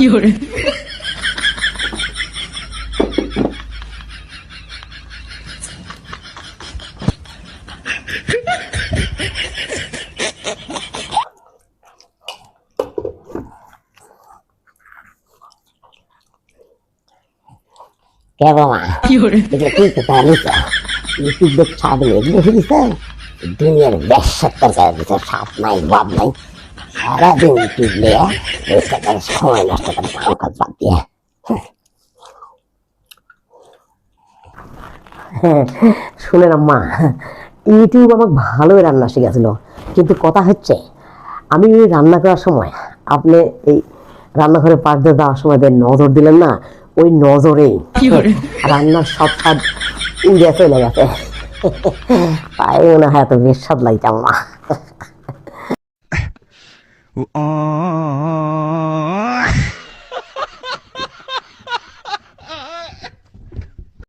কে বাবা এগুলো কি কোথায় নিচ্ছে ইউটিউব দেখ ছাড়বে এগুলো ফিরিস দুনিয়ার ব্যবসার তরকারি দিচ্ছে সাপ নাই বাপ নাই সারাদিন ইউটিউব নিয়ে সময় নষ্ট করে কাম কাজ বাদ দিয়ে শুনেন আম্মা ইউটিউব আমাকে ভালোই রান্না শিখেছিল কিন্তু কথা হচ্ছে আমি রান্না করার সময় আপনি এই রান্নাঘরে পাশ দিয়ে যাওয়ার সময় নজর দিলেন না ওই নজরেই রান্নার সব স্বাদ উড়ে চলে গেছে তাই মনে হয় এত বেশ স্বাদ লাগছে আম্মা